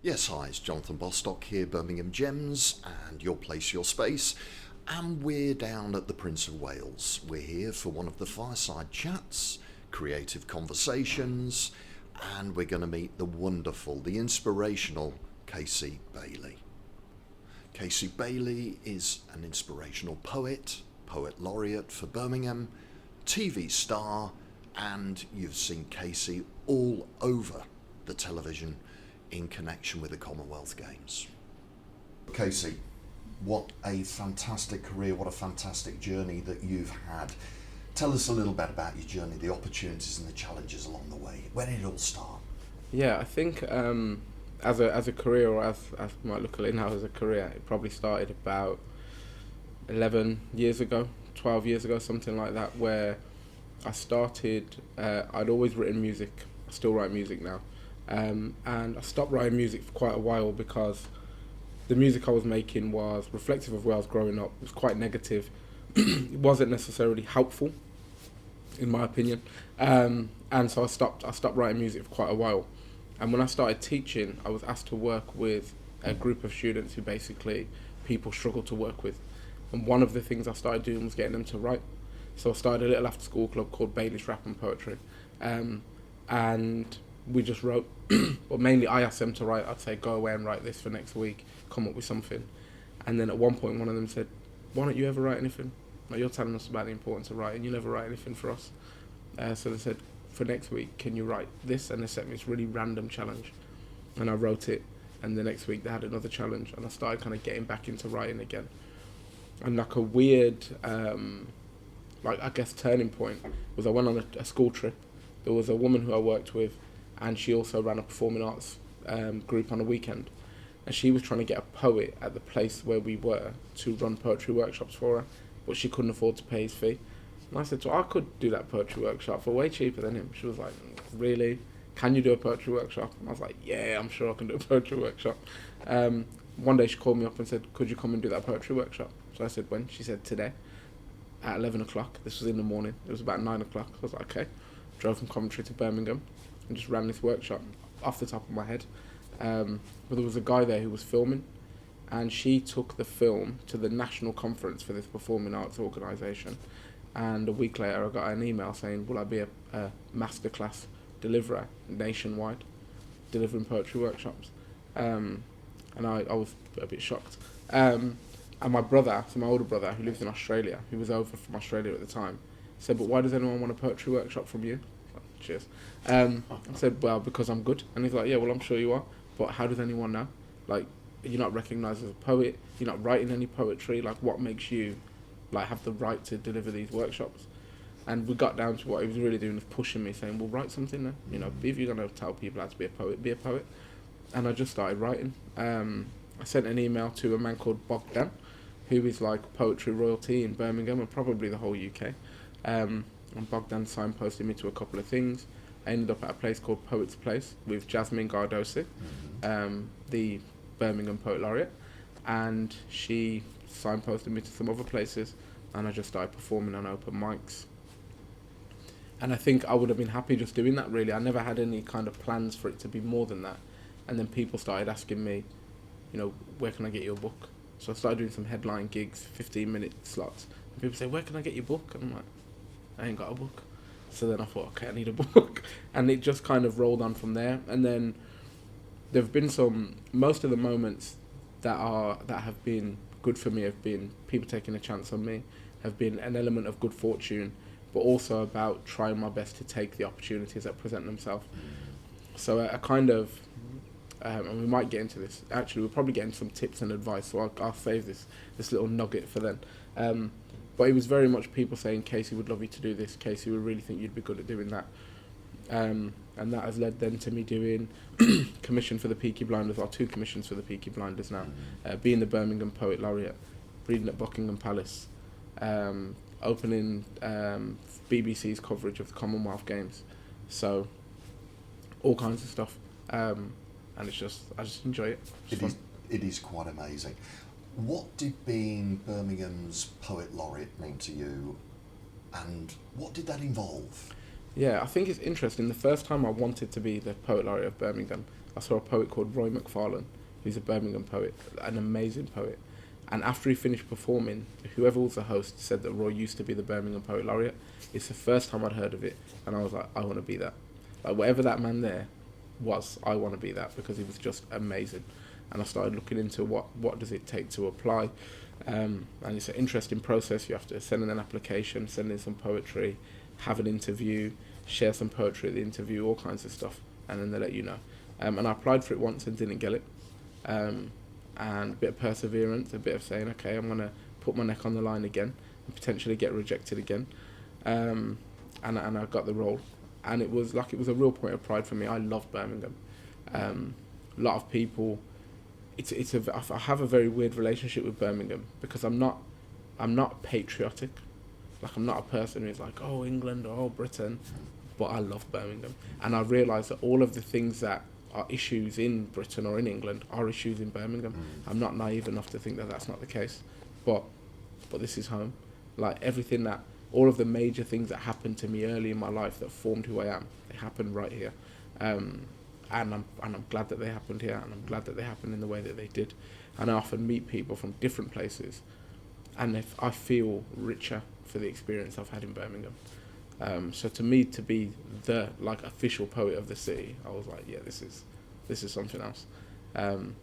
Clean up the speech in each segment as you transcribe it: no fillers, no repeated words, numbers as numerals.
Yes, hi, it's Jonathan Bostock here, Birmingham Gems, and Your Place, Your Space. And we're down at the Prince of Wales. We're here for one of the fireside chats, creative conversations, and we're going to meet the wonderful, the inspirational Casey Bailey. Casey Bailey is an inspirational poet, poet laureate for Birmingham, TV star, and you've seen Casey all over the television in connection with the Commonwealth Games. Casey, what a fantastic career, what a fantastic journey that you've had. Tell us a little bit about your journey, the opportunities and the challenges along the way. Where did it all start? Yeah, I think as a career, or as might look at it now as a career, it probably started about 11 years ago, 12 years ago, something like that, where I started. I'd always written music. I still write music now, and I stopped writing music for quite a while because the music I was making was reflective of where I was growing up. It was quite negative. It wasn't necessarily helpful, in my opinion, and so I stopped writing music for quite a while. And when I started teaching, I was asked to work with a group of students who basically people struggle to work with. And one of the things I started doing was getting them to write. So I started a little after school club called Bailey's Rap and Poetry. And we just wrote, well, mainly I asked them to write. I'd say, go away and write this for next week, come up with something. And then at one point, one of them said, why don't you ever write anything? Like, you're telling us about the importance of writing, you never write anything for us. So they said, for next week, can you write this? And they set me this really random challenge. And I wrote it. And the next week they had another challenge. And I started kind of getting back into writing again. And like a weird, I guess, turning point was I went on a school trip. There was a woman who I worked with, and she also ran a performing arts group on a weekend. And she was trying to get a poet at the place where we were to run poetry workshops for her, but she couldn't afford to pay his fee. And I said to her, I could do that poetry workshop for way cheaper than him. She was like, really? Can you do a poetry workshop? And I was like, yeah, I'm sure I can do a poetry workshop. One day she called me up and said, could you come and do that poetry workshop? So I said, when? She said, today at 11 o'clock. This was in the morning. It was about 9 o'clock. I was like, okay. Drove from Coventry to Birmingham and just ran this workshop off the top of my head. But there was a guy there who was filming, and she took the film to the national conference for this performing arts organisation. And a week later, I got an email saying, will I be a masterclass deliverer nationwide, delivering poetry workshops? And I was a bit shocked. And my brother, so my older brother, who lives in Australia, who was over from Australia at the time, said, but why does anyone want a poetry workshop from you? Cheers. I said, well, because I'm good. And he's like, yeah, well, I'm sure you are. But how does anyone know? Like, you're not recognised as a poet. You're not writing any poetry. Like, what makes you have the right to deliver these workshops? And we got down to what he was really doing was pushing me, saying, well, write something then. You know, if you're going to tell people how to be a poet, be a poet. And I just started writing. I sent an email to a man called Bogdan, who is like poetry royalty in Birmingham and probably the whole UK. And Bogdan signposted me to a couple of things. I ended up at a place called Poet's Place with Jasmine Gardosi, the Birmingham Poet Laureate, and she signposted me to some other places, and I just started performing on open mics. And I think I would have been happy just doing that, really. I never had any kind of plans for it to be more than that. And then people started asking me, you know, where can I get your book? So I started doing some headline gigs, 15-minute slots. And people say, where can I get your book? And I'm like, I ain't got a book. So then I thought, okay, I need a book. And it just kind of rolled on from there. And then there have been most of the moments that have been good for me have been people taking a chance on me, have been an element of good fortune, but also about trying my best to take the opportunities that present themselves. So I kind of, and we might get into this, actually we'll probably get into some tips and advice, so I'll save this little nugget for then. But it was very much people saying, Casey, would love you to do this. Casey, we really think you'd be good at doing that. And that has led then to me doing commission for the Peaky Blinders, or 2 commissions for the Peaky Blinders now. Being the Birmingham Poet Laureate, reading at Buckingham Palace, opening BBC's coverage of the Commonwealth Games. So, all kinds of stuff. And I just enjoy it. It is quite amazing. What did being Birmingham's Poet Laureate mean to you, and what did that involve? Yeah, I think it's interesting. The first time I wanted to be the Poet Laureate of Birmingham, I saw a poet called Roy McFarlane, who's a Birmingham poet, an amazing poet. And after he finished performing, whoever was the host said that Roy used to be the Birmingham Poet Laureate. It's the first time I'd heard of it, and I was like, I want to be that. Like, whatever that man there was, I want to be that, because he was just amazing. And I started looking into what does it take to apply. And it's an interesting process. You have to send in an application, send in some poetry, have an interview, share some poetry at the interview, all kinds of stuff, and then they let you know. And I applied for it once and didn't get it. And a bit of perseverance, a bit of saying, okay, I'm going to put my neck on the line again and potentially get rejected again. And I got the role. And it was a real point of pride for me. I love Birmingham. A lot of people, I have a very weird relationship with Birmingham, because I'm not patriotic. Like, I'm not a person who's like, oh, England or oh, Britain, but I love Birmingham. And I realise that all of the things that are issues in Britain or in England are issues in Birmingham. I'm not naive enough to think that that's not the case, but this is home. Like, all of the major things that happened to me early in my life that formed who I am, they happened right here. And I'm glad that they happened here, and I'm glad that they happened in the way that they did. And I often meet people from different places, and if I feel richer for the experience I've had in Birmingham. So to me, to be the official poet of the city, I was like, yeah, this is something else. And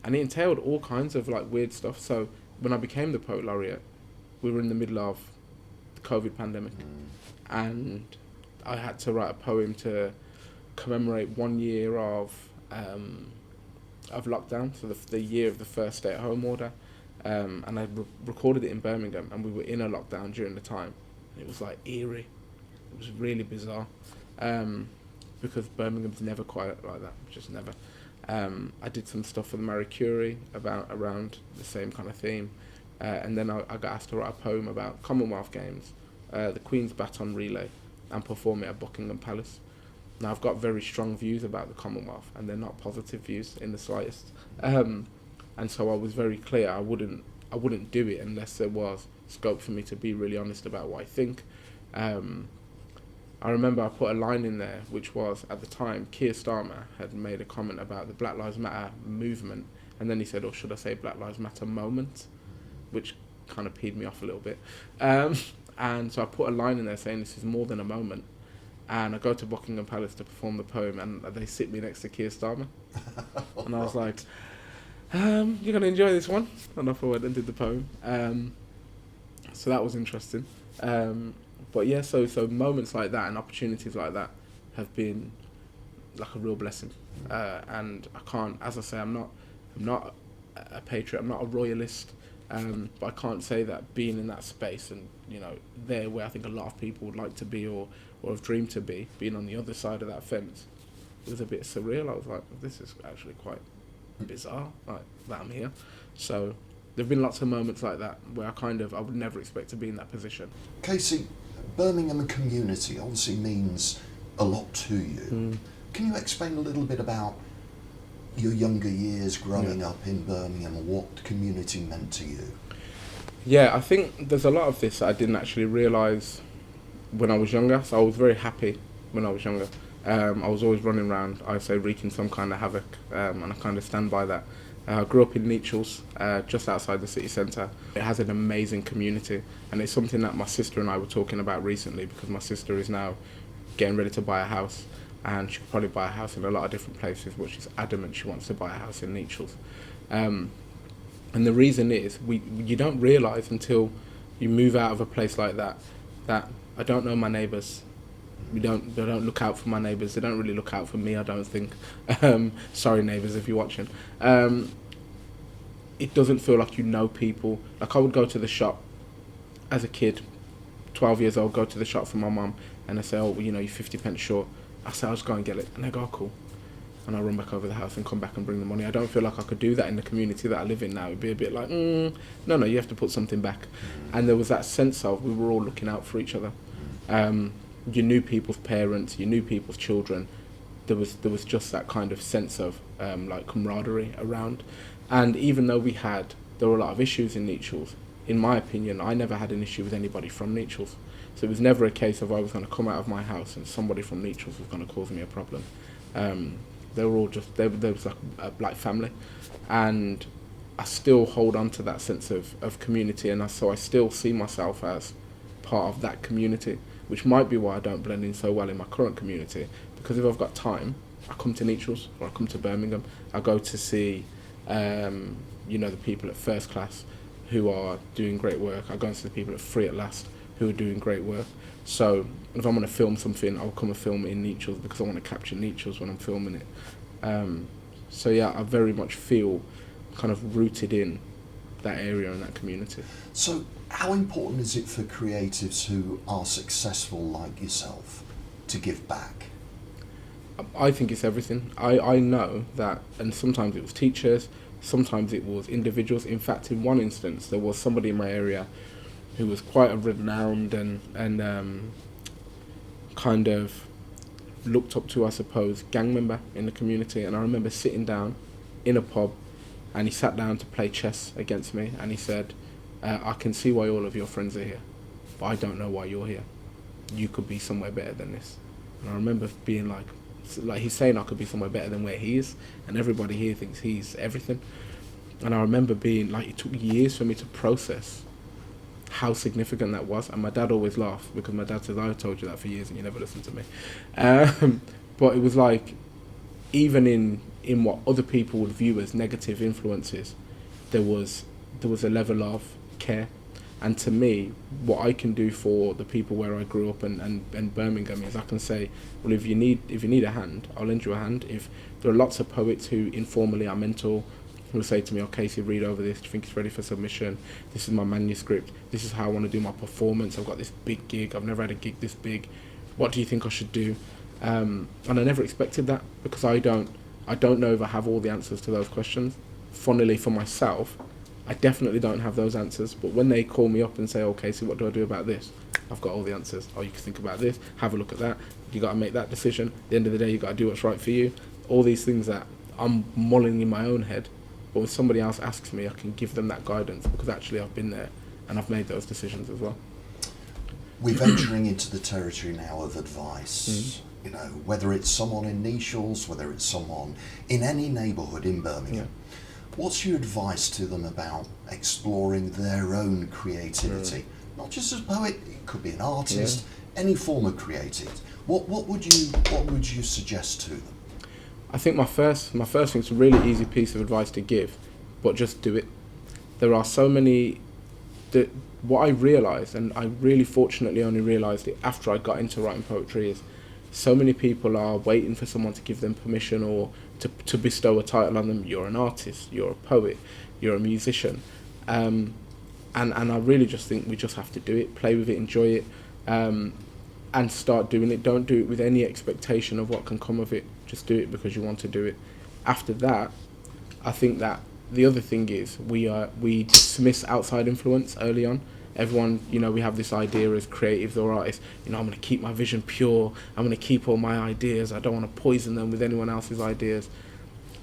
it entailed all kinds of weird stuff. So when I became the Poet Laureate, we were in the middle of the COVID pandemic, and I had to write a poem to commemorate 1 year of lockdown, so the year of the first stay-at-home order. And I recorded it in Birmingham, and we were in a lockdown during the time. And it was eerie. It was really bizarre, because Birmingham's never quiet like that, just never. I did some stuff for the Marie Curie around the same kind of theme, and then I got asked to write a poem about Commonwealth Games, the Queen's Baton Relay, and perform it at Buckingham Palace. Now, I've got very strong views about the Commonwealth, and they're not positive views in the slightest. And so I was very clear I wouldn't do it unless there was scope for me to be really honest about what I think. I remember I put a line in there, which was, at the time, Keir Starmer had made a comment about the Black Lives Matter movement, and then he said, or should I say Black Lives Matter moment, which kind of peed me off a little bit. And so I put a line in there saying this is more than a moment, and I go to Buckingham Palace to perform the poem, and they sit me next to Keir Starmer. And I was like, you're going to enjoy this one? And off I went and did the poem. So that was interesting. But yeah, so moments like that and opportunities like that have been a real blessing. And I can't, as I say, I'm not a patriot, I'm not a royalist, but I can't say that being in that space and, there where I think a lot of people would like to be or have dreamed to be, being on the other side of that fence, it was a bit surreal. I was like, this is actually quite bizarre, that I'm here. So there've been lots of moments like that where I would never expect to be in that position. Casey, Birmingham community obviously means a lot to you. Can you explain a little bit about your younger years growing up in Birmingham and what community meant to you? Yeah, I think there's a lot of this that I didn't actually realise when I was younger. So I was very happy when I was younger. I was always running around, I say, wreaking some kind of havoc, and I kind of stand by that. I grew up in Nechells, just outside the city centre. It has an amazing community, and it's something that my sister and I were talking about recently, because my sister is now getting ready to buy a house, and she could probably buy a house in a lot of different places, but she's adamant she wants to buy a house in Nechells. And the reason is, you don't realise until you move out of a place like that I don't know my neighbours. They don't look out for my neighbours. They don't really look out for me, I don't think. Sorry, neighbours, if you're watching. It doesn't feel like you know people. Like, I would go to the shop as a kid, 12 years old, go to the shop for my mum, and they say, oh, well, you're 50 pence short. I say, I'll just go and get it. And they go, oh, cool. And I run back over the house and come back and bring the money. I don't feel like I could do that in the community that I live in now. It'd be a bit like, no, you have to put something back. And there was that sense of, we were all looking out for each other. You knew people's parents, you knew people's children. There was just that kind of sense of camaraderie around. And even though there were a lot of issues in Nechells, in my opinion, I never had an issue with anybody from Nechells. So it was never a case of I was going to come out of my house and somebody from Nechells was going to cause me a problem. They were all just there was like a black family, and I still hold on to that sense of community, and so I still see myself as part of that community, which might be why I don't blend in so well in my current community. Because if I've got time, I come to Neutrals or I come to Birmingham. I go to see, the people at First Class who are doing great work. I go and see the people at Free at Last who are doing great work. So if I'm going to film something, I'll come and film in Neutrals because I want to capture Neutrals when I'm filming it. So yeah, I very much feel kind of rooted in that area and that community. So how important is it for creatives who are successful like yourself to give back? I think it's everything. I know that, and sometimes it was teachers, sometimes it was individuals. In fact, in one instance, there was somebody in my area who was quite a renowned and kind of looked up to, I suppose, gang member in the community. And I remember sitting down in a pub, and he sat down to play chess against me, and he said, I can see why all of your friends are here, but I don't know why you're here. You could be somewhere better than this. And I remember being like he's saying I could be somewhere better than where he is, and everybody here thinks he's everything. And I remember being like, it took years for me to process how significant that was. And my dad always laughed because my dad says, I told you that for years and you never listened to me. But it was like, even in what other people would view as negative influences, there was a level of care. And to me, what I can do for the people where I grew up and Birmingham is I can say, well, if you need a hand, I'll lend you a hand. If there are lots of poets who informally I mentor, who will say to me, oh, Casey, read over this, do you think it's ready for submission? This is my manuscript, this is how I want to do my performance, I've got this big gig, I've never had a gig this big, what do you think I should do? And I never expected that, because I don't know if I have all the answers to those questions. Funnily for myself, I definitely don't have those answers, but when they call me up and say, okay, so what do I do about this? I've got all the answers. Oh, you can think about this, have a look at that, you got to make that decision. At the end of the day, you got to do what's right for you. All these things that I'm mulling in my own head, but when somebody else asks me, I can give them that guidance because actually I've been there and I've made those decisions as well. We're venturing into the territory now of advice. You know, whether it's someone in Neutrals, whether it's someone in any neighbourhood in Birmingham. What's your advice to them about exploring their own creativity? Not just as a poet, it could be an artist, any form of creative. What would you suggest to them? I think my first thing is a really easy piece of advice to give, but just do it. There are so many what I realised, and I really fortunately only realised it after I got into writing poetry, is so many people are waiting for someone to give them permission or to bestow a title on them. You're an artist, you're a poet, you're a musician. And I really just think we just have to do it, play with it, enjoy it, and start doing it. Don't do it with any expectation of what can come of it. Just do it because you want to do it. After that, I think that the other thing is we dismiss outside influence early on. Everyone, we have this idea as creatives or artists, I'm going to keep my vision pure, I'm going to keep all my ideas, I don't want to poison them with anyone else's ideas.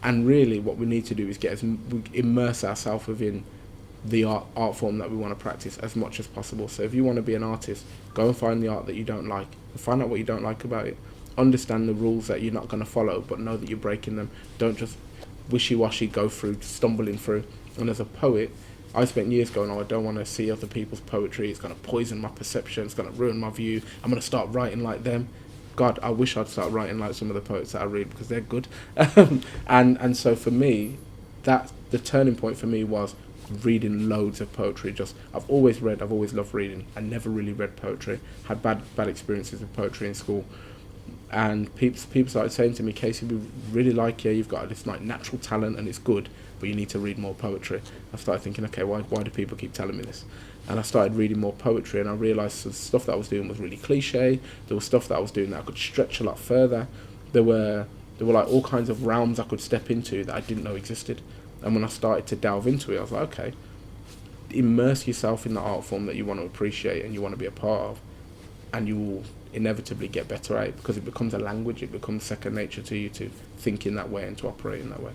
And really what we need to do is immerse ourselves within the art form that we want to practice as much as possible. So if you want to be an artist, go and find the art that you don't like, and find out what you don't like about it. Understand the rules that you're not going to follow, but know that you're breaking them. Don't just wishy-washy go through, stumbling through. And as a poet, I spent years going, I don't want to see other people's poetry, it's going to poison my perception, it's going to ruin my view, I'm going to start writing like them. God, I wish I'd start writing like some of the poets that I read because they're good. and so for me, the turning point for me was reading loads of poetry. I've always loved reading. I never really read poetry, had bad experiences with poetry in school. And people started saying to me, Casey, we really like you, you've got this like natural talent and it's good, but you need to read more poetry. I started thinking, okay, why do people keep telling me this? And I started reading more poetry, and I realised the stuff that I was doing was really cliche. There was stuff that I was doing that I could stretch a lot further. There were like all kinds of realms I could step into that I didn't know existed. And when I started to delve into it, I was like, okay, immerse yourself in the art form that you want to appreciate and you want to be a part of, and you will inevitably get better at it because it becomes a language, it becomes second nature to you to think in that way and to operate in that way.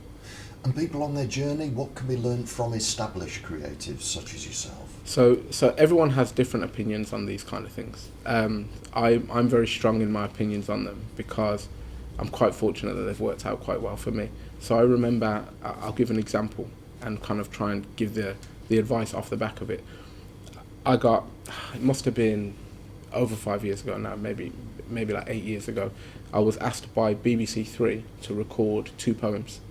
And people on their journey, what can be learned from established creatives such as yourself? So everyone has different opinions on these kind of things. I'm very strong in my opinions on them because I'm quite fortunate that they've worked out quite well for me. So I remember, I'll give an example and kind of try and give the advice off the back of it. It must have been over 5 years ago now, maybe like 8 years ago. I was asked by BBC Three to record 2 poems,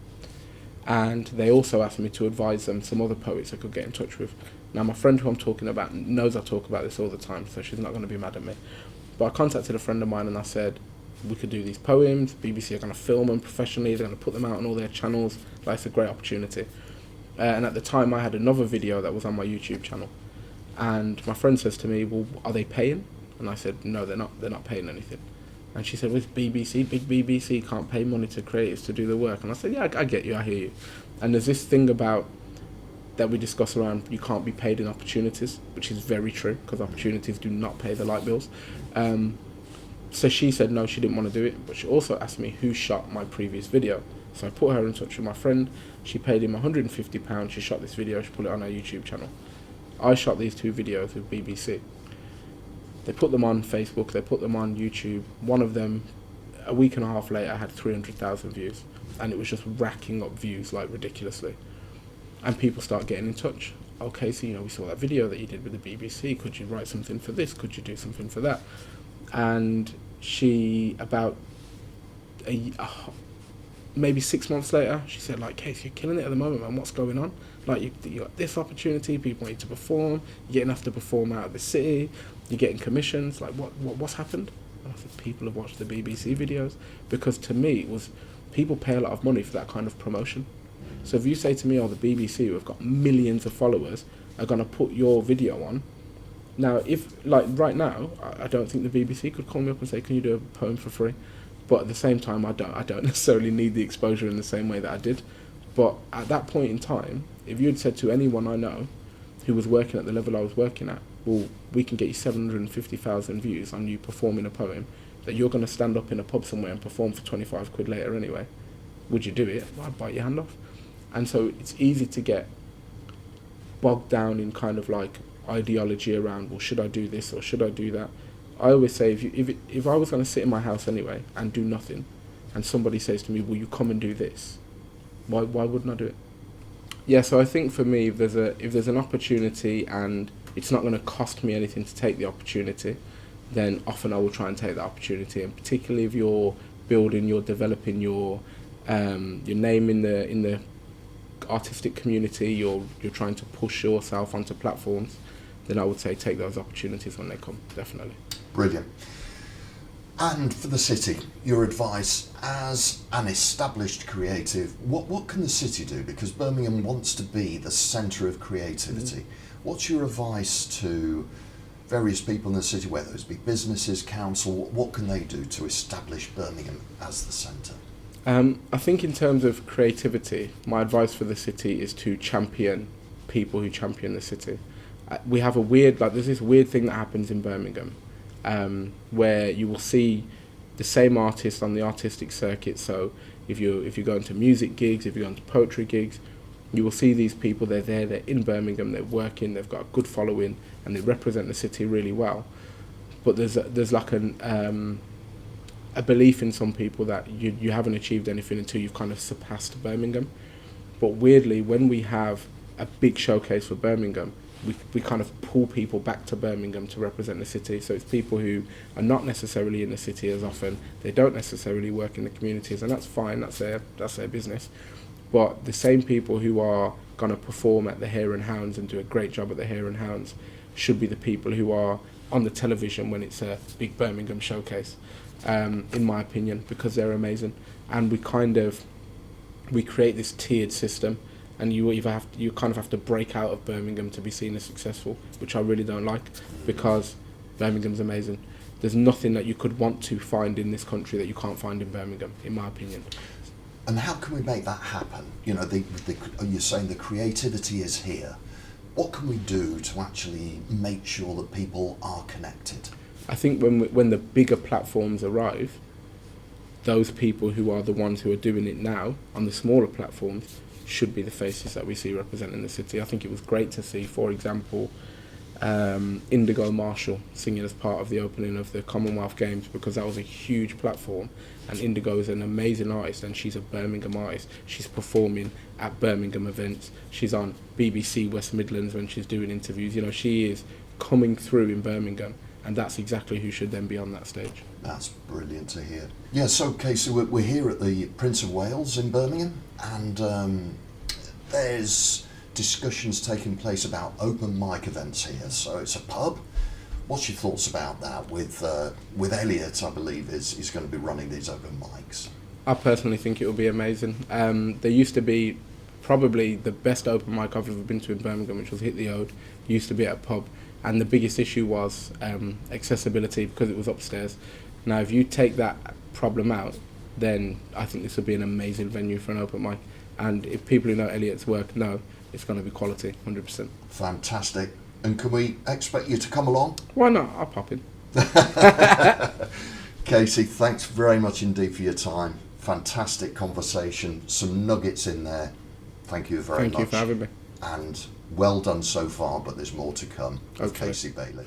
and they also asked me to advise them some other poets I could get in touch with. Now my friend who I'm talking about knows I talk about this all the time, so she's not going to be mad at me. But I contacted a friend of mine and I said, we could do these poems, BBC are going to film them professionally, they're going to put them out on all their channels, like it's a great opportunity. And at the time I had another video that was on my YouTube channel, and my friend says to me, well, are they paying? And I said, no, they're not paying anything. And she said, with BBC, big BBC can't pay money to creators to do the work. And I said, yeah, I get you, I hear you. And there's this thing about that we discuss around you can't be paid in opportunities, which is very true, because opportunities do not pay the light bills. So she said no, she didn't want to do it, but she also asked me who shot my previous video. So I put her in touch with my friend. She paid him £150. She shot this video, she put it on her YouTube channel. I shot these 2 videos with BBC. They put them on Facebook, they put them on YouTube. One of them, a week and a half later, had 300,000 views. And it was just racking up views like ridiculously. And people start getting in touch. Okay, so we saw that video that you did with the BBC. Could you write something for this? Could you do something for that? And she, about maybe 6 months later, she said, like, Case, you're killing it at the moment, man. What's going on? Like, you got this opportunity, people want you to perform, you're getting asked to perform out of the city, you're getting commissions, like, what's happened? And I said, people have watched the BBC videos. Because to me, it was, people pay a lot of money for that kind of promotion. So if you say to me, oh, the BBC, who have got millions of followers, are going to put your video on. Now, if, like, right now, I don't think the BBC could call me up and say, can you do a poem for free? But at the same time, I don't necessarily need the exposure in the same way that I did. But at that point in time, if you had said to anyone I know who was working at the level I was working at, well, we can get you 750,000 views on you performing a poem that you're going to stand up in a pub somewhere and perform for 25 quid later anyway, would you do it? Well, I'd bite your hand off. And so it's easy to get bogged down in kind of like ideology around, well, should I do this or should I do that? I always say, if I was going to sit in my house anyway and do nothing, and somebody says to me, will you come and do this? Why wouldn't I do it? Yeah, so I think for me, if there's an opportunity and it's not going to cost me anything to take the opportunity, then often I will try and take that opportunity. And particularly if you're developing your name in the artistic community, you're trying to push yourself onto platforms, then I would say take those opportunities when they come, definitely. Brilliant. And for the city, your advice as an established creative, what can the city do? Because Birmingham wants to be the centre of creativity. What's your advice to various people in the city, whether it be businesses, council, what can they do to establish Birmingham as the centre? I think in terms of creativity, my advice for the city is to champion people who champion the city. We have there's this weird thing that happens in Birmingham, where you will see the same artists on the artistic circuit. So if you're going to music gigs, if you're going to poetry gigs, you will see these people. They're in Birmingham, they're working, they've got a good following, and they represent the city really well. But there's like a belief in some people that you haven't achieved anything until you've kind of surpassed Birmingham. But weirdly, when we have a big showcase for Birmingham, we kind of pull people back to Birmingham to represent the city. So it's people who are not necessarily in the city as often, they don't necessarily work in the communities, and that's fine, that's their business. But the same people who are going to perform at the Hare and Hounds and do a great job at the Hare and Hounds should be the people who are on the television when it's a big Birmingham showcase, in my opinion, because they're amazing. And we create this tiered system, and you kind of have to break out of Birmingham to be seen as successful, which I really don't like, because Birmingham's amazing. There's nothing that you could want to find in this country that you can't find in Birmingham, in my opinion. And how can we make that happen? You know, you're saying the creativity is here. What can we do to actually make sure that people are connected? I think when the bigger platforms arrive, those people who are the ones who are doing it now on the smaller platforms should be the faces that we see representing the city. I think it was great to see, for example, Indigo Marshall singing as part of the opening of the Commonwealth Games, because that was a huge platform. And Indigo is an amazing artist, and she's a Birmingham artist. She's performing at Birmingham events. She's on BBC West Midlands when she's doing interviews. You know, she is coming through in Birmingham, and that's exactly who should then be on that stage. That's brilliant to hear. Yeah, so Casey, we're here at the Prince of Wales in Birmingham, and there's discussions taking place about open mic events here. So it's a pub. What's your thoughts about that? With Elliot, I believe, is going to be running these open mics. I personally think it will be amazing. There used to be probably the best open mic I've ever been to in Birmingham, which was Hit the Ode. Used to be at a pub, and the biggest issue was accessibility, because it was upstairs. Now, if you take that problem out, then I think this would be an amazing venue for an open mic. And if people who know Elliot's work know, it's going to be quality, 100%. Fantastic. And can we expect you to come along? Why not? I'll pop in. Casey, thanks very much indeed for your time. Fantastic conversation. Some nuggets in there. Thank you very much. Thank you for having me. And well done so far, but there's more to come with Casey Bailey.